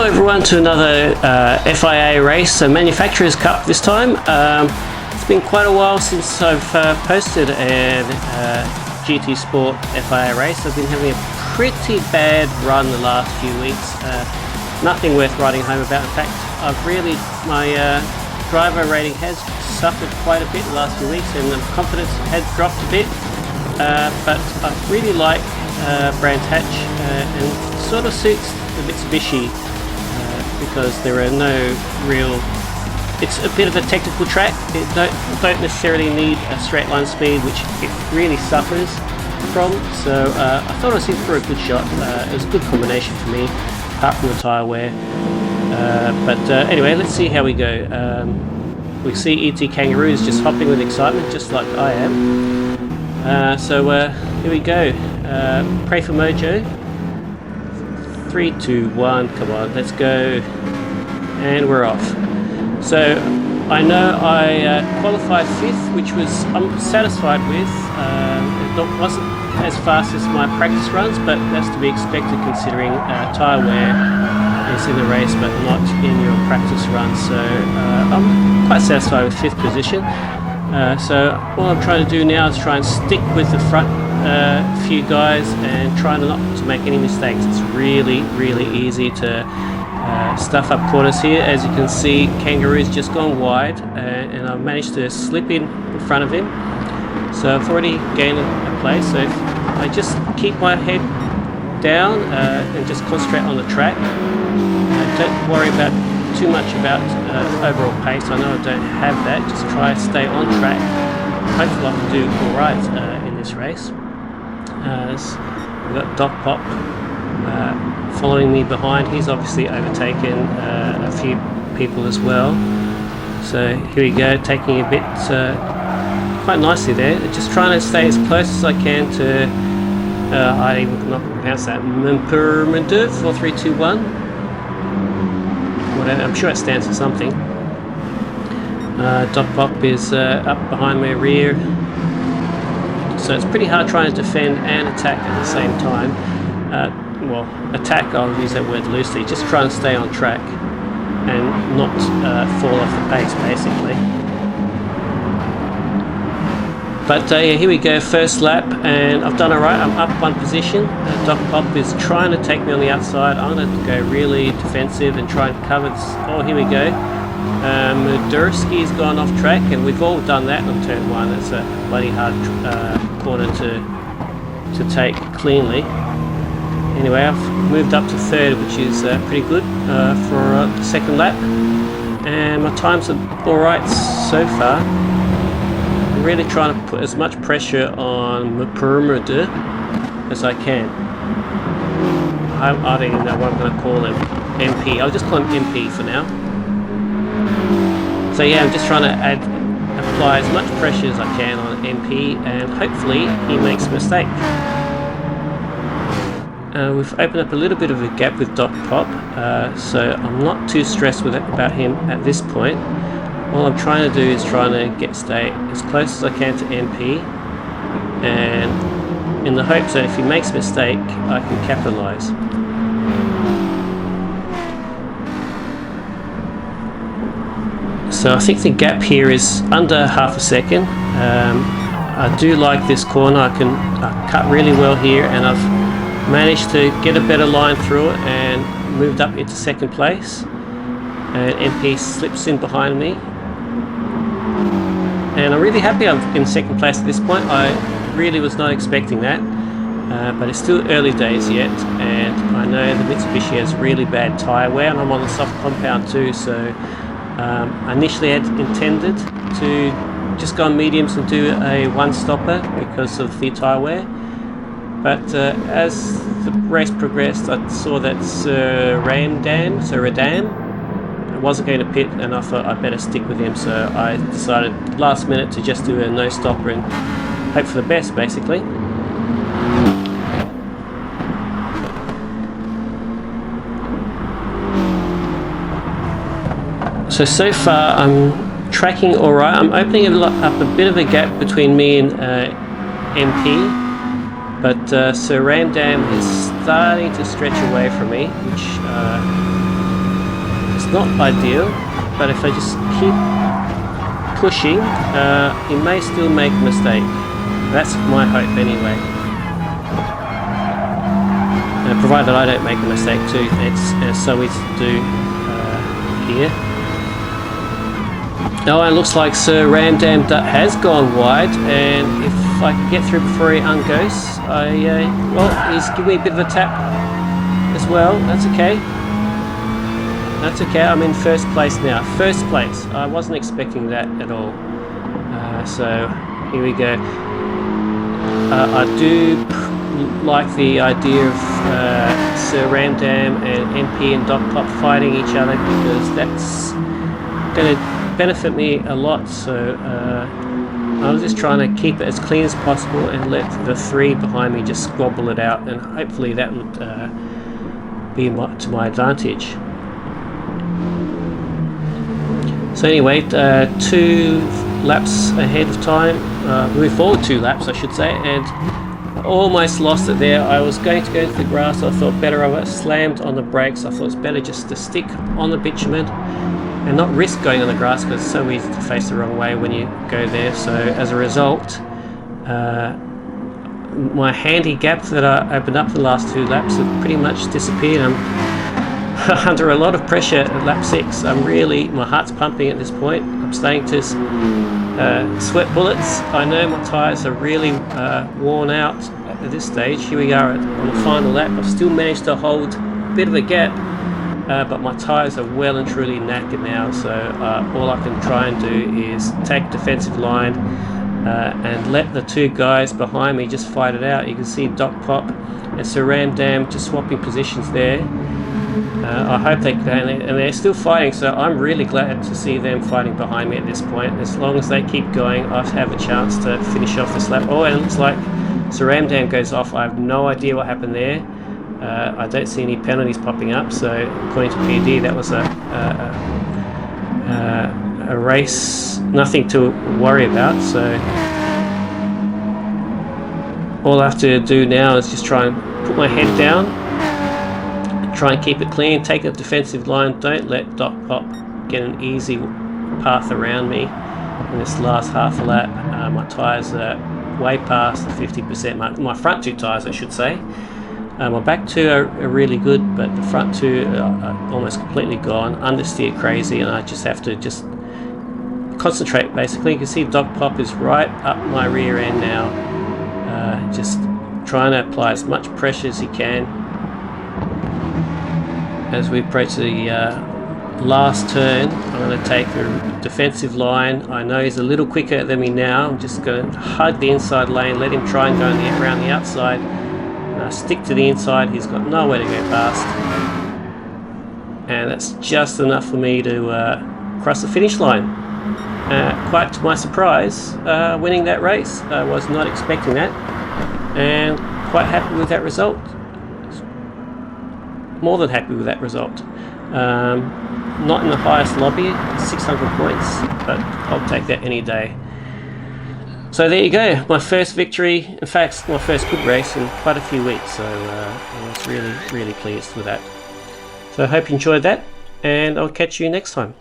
everyone to another FIA race, a Manufacturers Cup this time. It's been quite a while since I've posted a GT Sport FIA race. I've been having a pretty bad run the last few weeks. Nothing worth writing home about. In fact, my driver rating has suffered quite a bit the last few weeks, and the confidence has dropped a bit. But I really like Brands Hatch, and sort of suits the Mitsubishi because there are no real. It's a bit of a technical track. It don't necessarily need a straight line speed, which it really suffers from. So I thought I was in for a good shot. It was a good combination for me, apart from the tyre wear. But anyway, let's see how we go. We see ET Kangaroos just hopping with excitement, just like I am. So here we go. Pray for Mojo. 3, 2, 1, come on, let's go. And we're off. So I know I qualified 5th, which I'm satisfied with. It wasn't as fast as my practice runs, but that's to be expected considering tyre wear is in the race but not in your practice run. So I'm quite satisfied with 5th position. So what I'm trying to do now is try and stick with the front few guys and try not to make any mistakes. It's really easy to stuff up corners here. As you can see, Kangaroo's just gone wide, and I've managed to slip in front of him. So I've already gained a place. So if I just keep my head down and just concentrate on the track, don't worry about too much about overall pace. I know I don't have that. Just try to stay on track. Hopefully I can do alright in this race. We've got Doc Pop following me behind. He's obviously overtaken a few people as well. So here we go, taking a bit quite nicely there. Just trying to stay as close as I can to I not pronounce that. 4, 3, 2, 1. I'm sure it stands for something. Doc Pop is up behind my rear, so it's pretty hard trying to defend and attack at the same time. Well, attack, I'll use that word loosely, just try and stay on track and not fall off the pace basically. But yeah, here we go, first lap, and I've done alright. I'm up 1 position. Doc Pop is trying to take me on the outside. I'm going to go really defensive and try and cover this. Oh, here we go. Mudurski's gone off track, and we've all done that on turn 1. It's a bloody hard corner to take cleanly. Anyway, I've moved up to 3rd, which is pretty good for the second lap. And my times are alright so far. I'm really trying to put as much pressure on Mupurmada as I can. I don't even know what I'm going to call him. MP. I'll just call him MP for now. So yeah, I'm just trying to apply as much pressure as I can on MP, and hopefully he makes a mistake. We've opened up a little bit of a gap with Doc Pop, so I'm not too stressed about him at this point. All I'm trying to do is stay as close as I can to MP, and in the hopes that if he makes a mistake, I can capitalise. So I think the gap here is under half a second. I do like this corner. I cut really well here, and I've managed to get a better line through it and moved up into 2nd place. And MP slips in behind me. And I'm really happy I'm in 2nd place at this point. I really was not expecting that. But it's still early days yet, and I know the Mitsubishi has really bad tyre wear, and I'm on the soft compound too, so I initially had intended to just go on mediums and do a 1-stopper because of the tyre wear. But as the race progressed, I saw that Sir Radam wasn't going to pit, and I thought I'd better stick with him, so I decided last minute to just do a no-stopper and hope for the best basically. So far I'm tracking alright. I'm opening up a bit of a gap between me and MP, but Sir Radam is starting to stretch away from me, which not ideal, but if I just keep pushing, he may still make a mistake. That's my hope anyway. Provided I don't make a mistake too. It's so easy to do here. Oh, it looks like Sir Ramdam has gone wide, and if I can get through before he ungoes, well, he's giving me a bit of a tap as well. That's okay. That's okay. I'm in first place now. First place. I wasn't expecting that at all. So here we go. I do like the idea of Sir Ramdam and MP and Doc Pop fighting each other, because that's going to benefit me a lot. So I was just trying to keep it as clean as possible and let the three behind me just squabble it out, and hopefully that would be to my advantage. So anyway, 2 laps ahead of time, moved forward 2 laps I should say, and almost lost it there. I was going to go into the grass. I thought better of it, slammed on the brakes. I thought it's better just to stick on the bitumen and not risk going on the grass, because it's so easy to face the wrong way when you go there. So as a result, my handicap that I opened up the last 2 laps have pretty much disappeared. I'm under a lot of pressure at lap 6. My heart's pumping at this point. I'm starting to sweat bullets. I know my tyres are really worn out at this stage. Here we are on the final lap. I've still managed to hold a bit of a gap, but my tyres are well and truly knackered now. So all I can try and do is take defensive line and let the 2 guys behind me just fight it out. You can see Doc Pop and Sir Ramdam just swapping positions there. I hope they can, and they're still fighting, so I'm really glad to see them fighting behind me at this point. As long as they keep going, I have a chance to finish off this lap. Oh, and it looks like Sir Ramdam goes off. I have no idea what happened there. I don't see any penalties popping up, so according to PD that was a race, nothing to worry about. So all I have to do now is just try and put my head down, try and keep it clean, take a defensive line, don't let Doc Pop get an easy path around me in this last half a lap. My tyres are way past the 50% mark. My front 2 tyres I should say. My back 2 are really good, but the front 2 are almost completely gone, understeer crazy, and I just have to concentrate basically. You can see Doc Pop is right up my rear end now, just trying to apply as much pressure as he can. As we approach the last turn, I'm going to take the defensive line. I know he's a little quicker than me now. I'm just going to hug the inside lane, let him try and go around the outside. Stick to the inside. He's got nowhere to go past, and that's just enough for me to cross the finish line. Quite to my surprise, winning that race. I was not expecting that, and quite happy with that result. More than happy with that result. Not in the highest lobby, 600 points, but I'll take that any day. So there you go, my first victory, in fact my first good race in quite a few weeks, so I was really pleased with that. So I hope you enjoyed that, and I'll catch you next time.